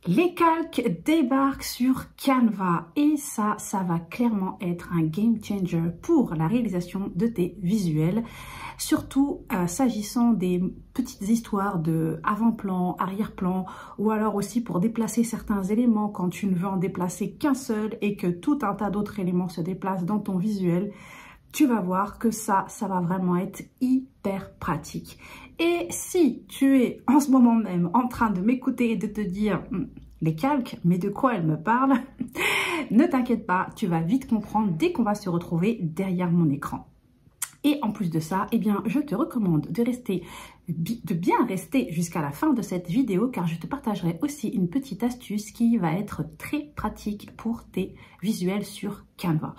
Les calques débarquent sur Canva et ça va clairement être un game changer pour la réalisation de tes visuels, surtout s'agissant des petites histoires de avant-plan, arrière-plan, ou alors aussi pour déplacer certains éléments quand tu ne veux en déplacer qu'un seul et que tout un tas d'autres éléments se déplacent dans ton visuel. Tu vas voir que ça va vraiment être hyper pratique. Et si tu es en ce moment même en train de m'écouter et de te dire les calques, mais de quoi elle me parle, ne t'inquiète pas, tu vas vite comprendre dès qu'on va se retrouver derrière mon écran. Et en plus de ça, eh bien, je te recommande de bien rester jusqu'à la fin de cette vidéo car je te partagerai aussi une petite astuce qui va être très pratique pour tes visuels sur Canva.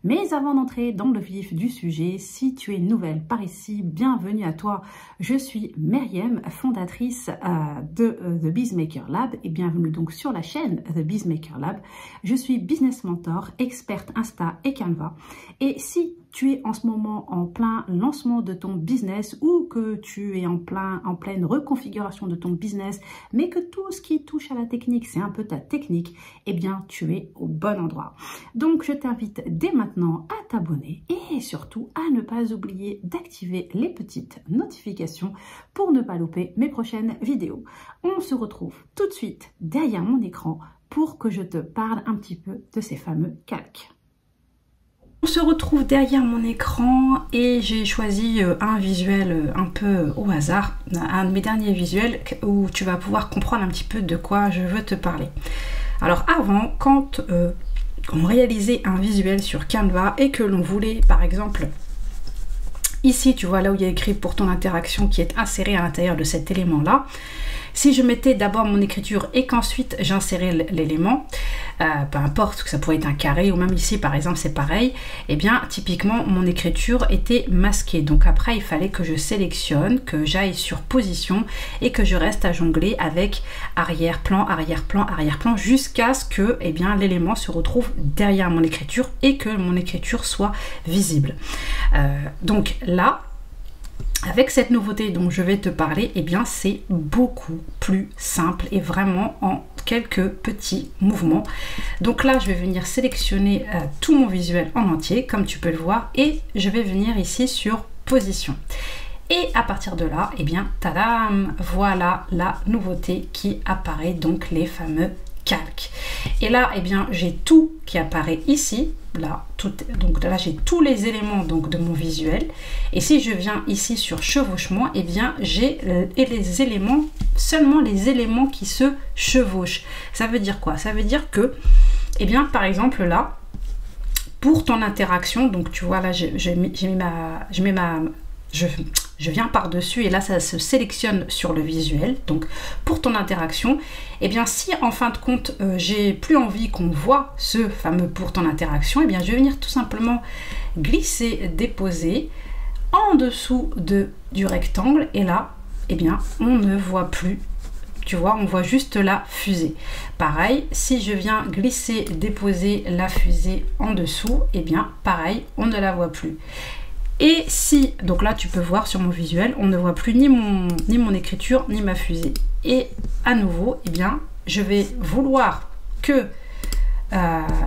Mais avant d'entrer dans le vif du sujet, si tu es nouvelle par ici, bienvenue à toi. Je suis Myriam, fondatrice de The Bizmaker Lab et bienvenue donc sur la chaîne The Bizmaker Lab. Je suis business mentor, experte Insta et Canva. Et si tu es en ce moment en plein lancement de ton business ou que tu es en pleine reconfiguration de ton business, mais que tout ce qui touche à la technique, c'est un peu ta technique, eh bien, tu es au bon endroit. Donc, je t'invite dès maintenant à t'abonner et surtout à ne pas oublier d'activer les petites notifications pour ne pas louper mes prochaines vidéos. On se retrouve tout de suite derrière mon écran pour que je te parle un petit peu de ces fameux calques. On se retrouve derrière mon écran et j'ai choisi un visuel un peu au hasard, un de mes derniers visuels où tu vas pouvoir comprendre un petit peu de quoi je veux te parler. Alors avant, quand on réalisait un visuel sur Canva et que l'on voulait par exemple, ici tu vois là où il y a écrit pour ton interaction qui est inséré à l'intérieur de cet élément là, si je mettais d'abord mon écriture et qu'ensuite j'insérais l'élément, peu importe que ça pourrait être un carré ou même ici par exemple c'est pareil, et bien typiquement mon écriture était masquée. Donc après il fallait que je sélectionne, que j'aille sur position et que je reste à jongler avec arrière-plan, arrière-plan, arrière-plan jusqu'à ce que eh bien l'élément se retrouve derrière mon écriture et que mon écriture soit visible. Donc là, avec cette nouveauté dont je vais te parler, eh bien c'est beaucoup plus simple et vraiment en quelques petits mouvements. Donc là, je vais venir sélectionner tout mon visuel en entier, comme tu peux le voir, et je vais venir ici sur position. Et à partir de là, eh bien, tadam, voilà la nouveauté qui apparaît, donc les fameux calques. Et là, eh bien, j'ai tout qui apparaît ici. Là, donc là, j'ai tous les éléments donc de mon visuel. Et si je viens ici sur chevauchement, eh bien, j'ai les éléments, seulement les éléments qui se chevauchent. Ça veut dire quoi? Ça veut dire que, eh bien, par exemple là, pour ton interaction, donc tu vois là, je viens par-dessus et là ça se sélectionne sur le visuel. Donc pour ton interaction, et bien si en fin de compte j'ai plus envie qu'on voit ce fameux pour ton interaction, et bien je vais venir tout simplement glisser, déposer en dessous du rectangle et là et bien on ne voit plus. Tu vois, on voit juste la fusée. Pareil, si je viens glisser, déposer la fusée en dessous, et bien pareil, on ne la voit plus. Et si, donc là tu peux voir sur mon visuel, on ne voit plus ni mon écriture ni ma fusée. Et à nouveau, eh bien, je vais vouloir que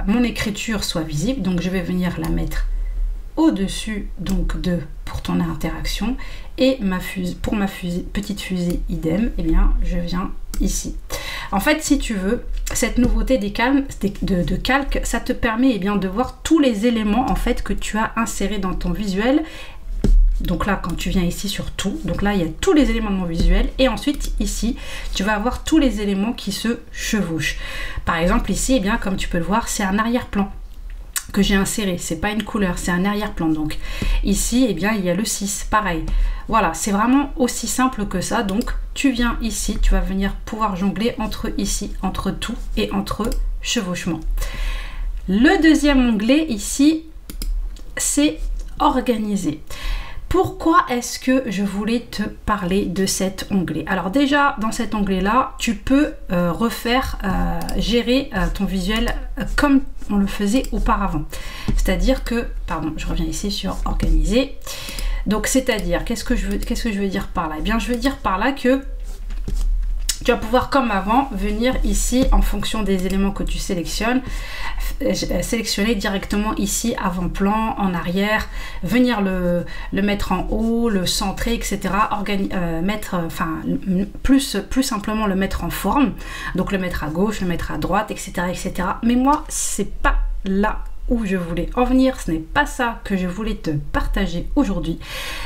mon écriture soit visible, donc je vais venir la mettre au-dessus donc pour ton interaction et pour ma petite fusée idem, eh bien je viens ici. En fait, si tu veux, cette nouveauté de calque, ça te permet eh bien, de voir tous les éléments en fait que tu as insérés dans ton visuel. Donc là, quand tu viens ici sur tout, donc là il y a tous les éléments de mon visuel et ensuite ici, tu vas avoir tous les éléments qui se chevauchent. Par exemple ici, eh bien, comme tu peux le voir, c'est un arrière-plan que j'ai inséré, c'est pas une couleur, c'est un arrière-plan. Donc ici, eh bien, il y a le 6, pareil. Voilà, c'est vraiment aussi simple que ça. Donc tu viens ici, tu vas venir pouvoir jongler entre ici, entre tout et entre chevauchement. Le deuxième onglet ici, c'est organiser. Pourquoi est-ce que je voulais te parler de cet onglet? Alors déjà, dans cet onglet-là, tu peux gérer ton visuel comme on le faisait auparavant. C'est-à-dire que, pardon, je reviens ici sur organiser. Donc, c'est-à-dire, qu'est-ce que je veux dire par là? Eh bien, je veux dire par là que tu vas pouvoir, comme avant, venir ici en fonction des éléments que tu sélectionnes, sélectionner directement ici avant-plan, en arrière, venir le mettre en haut, le centrer, etc. Plus simplement le mettre en forme, donc le mettre à gauche, le mettre à droite, etc. etc. Mais moi, c'est pas là où je voulais en venir, ce n'est pas ça que je voulais te partager aujourd'hui.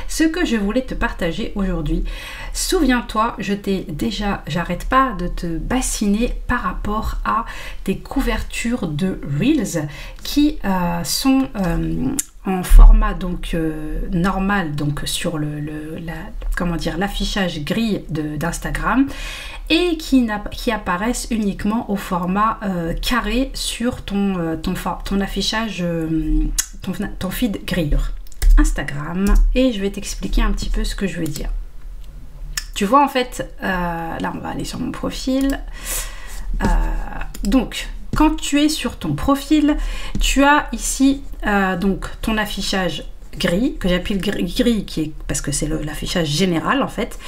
Ce que je voulais te partager aujourd'hui, souviens-toi, j'arrête pas de te bassiner par rapport à tes couvertures de Reels qui sont en format donc normal, donc sur l'affichage grille d'Instagram, et qui apparaissent uniquement au format carré sur ton affichage, ton feed grille Instagram. Et je vais t'expliquer un petit peu ce que je veux dire. Tu vois, en fait, là on va aller sur mon profil. Donc, quand tu es sur ton profil, tu as ici donc ton affichage gris, que j'appelle gris, parce que c'est l'affichage général en fait.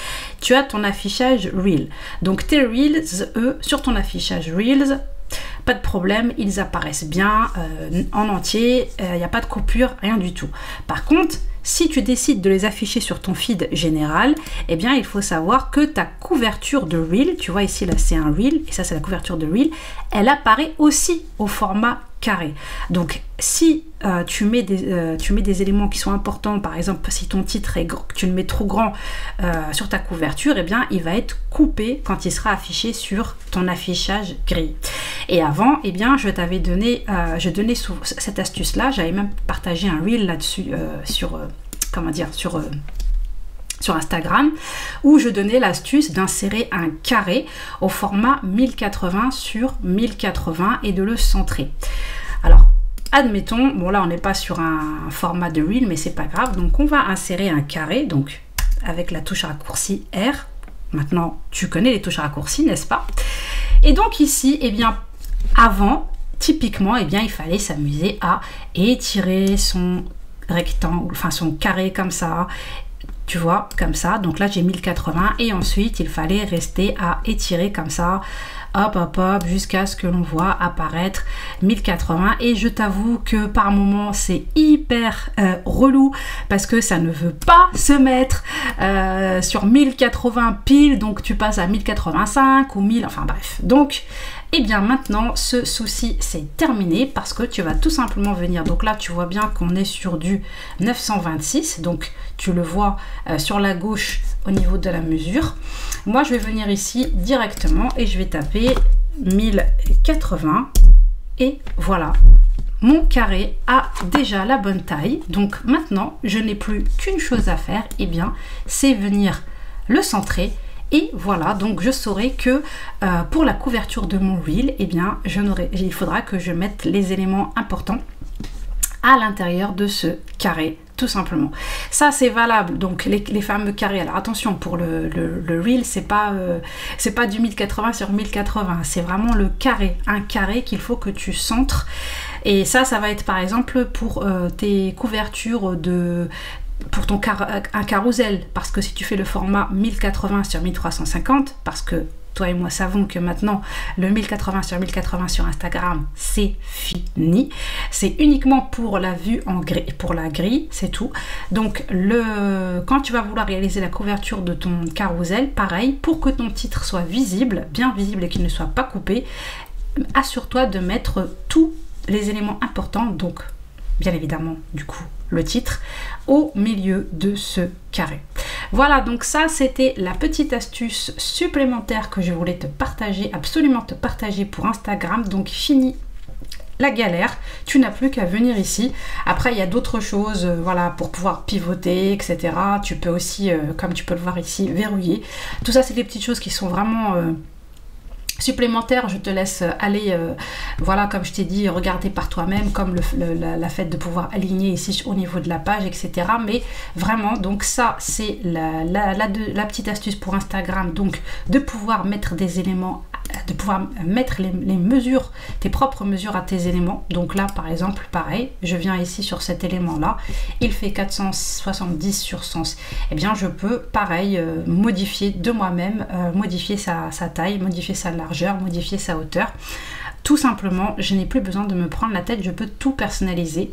Tu as ton affichage Reel. Donc tes Reels, eux, sur ton affichage Reels, pas de problème, ils apparaissent bien en entier, il n'y a pas de coupure, rien du tout. Par contre, si tu décides de les afficher sur ton feed général, eh bien il faut savoir que ta couverture de Reel, tu vois ici là c'est un Reel, et ça c'est la couverture de Reel, elle apparaît aussi au format carré. Donc si tu mets des éléments qui sont importants, par exemple si ton titre est grand, que tu le mets trop grand sur ta couverture, eh bien il va être coupé quand il sera affiché sur ton affichage gris. Et avant, eh bien je t'avais donné, cette astuce là, j'avais même partagé un Reel là-dessus sur Instagram, où je donnais l'astuce d'insérer un carré au format 1080 sur 1080 et de le centrer. Alors, admettons, bon là on n'est pas sur un format de Reel, mais c'est pas grave, donc on va insérer un carré, donc avec la touche raccourci R. Maintenant, tu connais les touches raccourcis, n'est-ce pas? Et donc ici, eh bien, avant, typiquement, eh bien, il fallait s'amuser à étirer son rectangle, enfin son carré comme ça, tu vois, comme ça. Donc là j'ai 1080 et ensuite il fallait rester à étirer comme ça, hop jusqu'à ce que l'on voit apparaître 1080. Et je t'avoue que par moment c'est hyper relou parce que ça ne veut pas se mettre sur 1080 pile, donc tu passes à 1085 ou 1000, enfin bref. Donc et bien maintenant ce souci c'est terminé parce que tu vas tout simplement venir, donc là tu vois bien qu'on est sur du 926, donc tu le vois sur la gauche au niveau de la mesure. Moi je vais venir ici directement et je vais taper 1080 et voilà, mon carré a déjà la bonne taille. Donc maintenant je n'ai plus qu'une chose à faire, et bien c'est venir le centrer. Et voilà, donc je saurai que pour la couverture de mon Reel, eh bien il faudra que je mette les éléments importants à l'intérieur de ce carré, tout simplement. Ça c'est valable, donc les fameux carrés. Alors attention, pour le Reel, c'est pas du 1080 sur 1080, c'est vraiment le carré, un carré qu'il faut que tu centres. Et ça va être par exemple pour tes couvertures pour un carrousel, parce que si tu fais le format 1080 sur 1350, parce que toi et moi savons que maintenant le 1080 sur 1080 sur Instagram c'est fini, c'est uniquement pour la vue en gris, pour la grille, c'est tout. Donc quand tu vas vouloir réaliser la couverture de ton carrousel, pareil, pour que ton titre soit visible, bien visible et qu'il ne soit pas coupé, assure-toi de mettre tous les éléments importants, donc bien évidemment du coup le titre, au milieu de ce carré. Voilà, donc ça c'était la petite astuce supplémentaire que je voulais te partager, absolument te partager pour Instagram. Donc fini la galère, tu n'as plus qu'à venir ici. Après il y a d'autres choses, voilà, pour pouvoir pivoter, etc. Tu peux aussi, comme tu peux le voir ici, verrouiller. Tout ça c'est des petites choses qui sont vraiment supplémentaire. Je te laisse aller, voilà, comme je t'ai dit, regarder par toi-même, comme la fait de pouvoir aligner ici au niveau de la page, etc. Mais vraiment, donc ça c'est la petite astuce pour Instagram, donc de pouvoir mettre des éléments de pouvoir mettre les mesures, tes propres mesures à tes éléments. Donc là par exemple pareil, je viens ici sur cet élément là, il fait 470 sur 100. Et bien je peux pareil modifier de moi-même, modifier sa taille, modifier sa largeur, modifier sa hauteur. Tout simplement, je n'ai plus besoin de me prendre la tête, je peux tout personnaliser.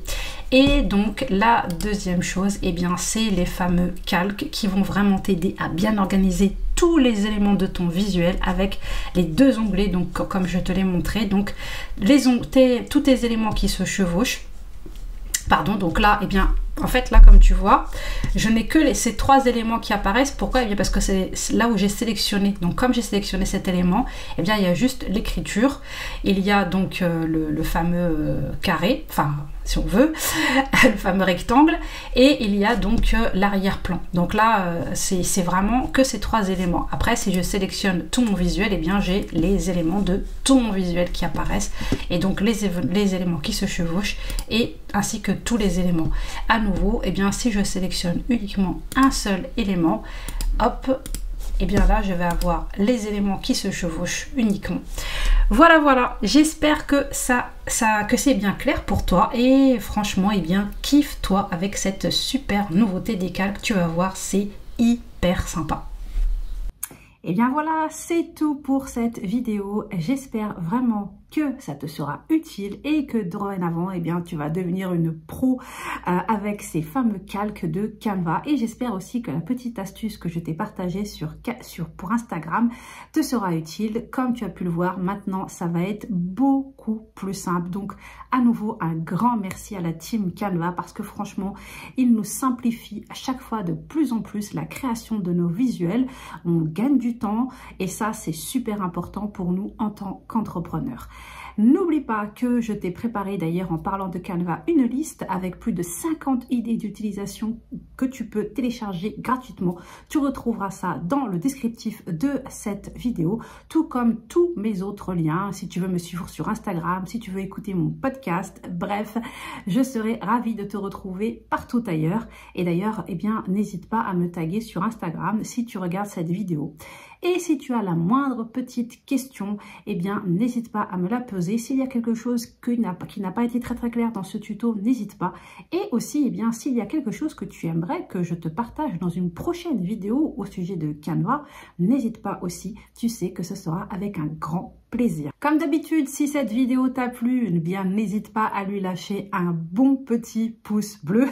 Et donc la deuxième chose, eh bien c'est les fameux calques qui vont vraiment t'aider à bien organiser tous les éléments de ton visuel avec les deux onglets, donc comme je te l'ai montré, donc tous tes éléments qui se chevauchent. Pardon, donc là, eh bien, en fait, là, comme tu vois, je n'ai que ces trois éléments qui apparaissent. Pourquoi? Eh bien, parce que c'est là où j'ai sélectionné. Donc, comme j'ai sélectionné cet élément, eh bien, il y a juste l'écriture. Il y a donc le fameux carré, enfin, si on veut, le fameux rectangle. Et il y a donc l'arrière-plan. Donc là, c'est vraiment que ces trois éléments. Après, si je sélectionne tout mon visuel, eh bien, j'ai les éléments de tout mon visuel qui apparaissent. Et donc, les éléments qui se chevauchent et ainsi que tous les éléments. À nouveau, eh bien, si je sélectionne uniquement un seul élément, hop, et bien là, je vais avoir les éléments qui se chevauchent uniquement. Voilà, voilà. J'espère que que c'est bien clair pour toi. Et franchement, eh bien, kiffe-toi avec cette super nouveauté des calques. Tu vas voir, c'est hyper sympa. Et bien voilà, c'est tout pour cette vidéo. J'espère vraiment que ça te sera utile et que dorénavant, eh bien, tu vas devenir une pro avec ces fameux calques de Canva. Et j'espère aussi que la petite astuce que je t'ai partagée pour Instagram te sera utile. Comme tu as pu le voir, maintenant, ça va être beaucoup plus simple. Donc, à nouveau, un grand merci à la team Canva parce que franchement, il nous simplifie à chaque fois de plus en plus la création de nos visuels. On gagne du temps et ça, c'est super important pour nous en tant qu'entrepreneurs. N'oublie pas que je t'ai préparé d'ailleurs en parlant de Canva une liste avec plus de 50 idées d'utilisation que tu peux télécharger gratuitement. Tu retrouveras ça dans le descriptif de cette vidéo, tout comme tous mes autres liens. Si tu veux me suivre sur Instagram, si tu veux écouter mon podcast, bref, je serai ravie de te retrouver partout ailleurs. Et d'ailleurs, eh bien, n'hésite pas à me taguer sur Instagram si tu regardes cette vidéo. Et si tu as la moindre petite question, eh bien, n'hésite pas à me la poser. S'il y a quelque chose qui n'a pas été très clair dans ce tuto, n'hésite pas. Et aussi, eh bien, s'il y a quelque chose que tu aimerais que je te partage dans une prochaine vidéo au sujet de Canva, n'hésite pas aussi. Tu sais que ce sera avec un grand plaisir. Comme d'habitude, si cette vidéo t'a plu, eh bien, n'hésite pas à lui lâcher un bon petit pouce bleu.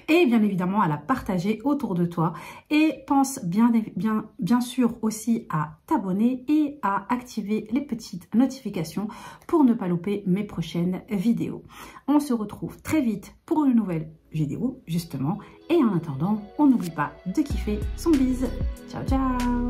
Et bien évidemment à la partager autour de toi. Et pense bien sûr aussi à t'abonner et à activer les petites notifications pour ne pas louper mes prochaines vidéos. On se retrouve très vite pour une nouvelle vidéo justement. Et en attendant, on n'oublie pas de kiffer son bise. Ciao ciao.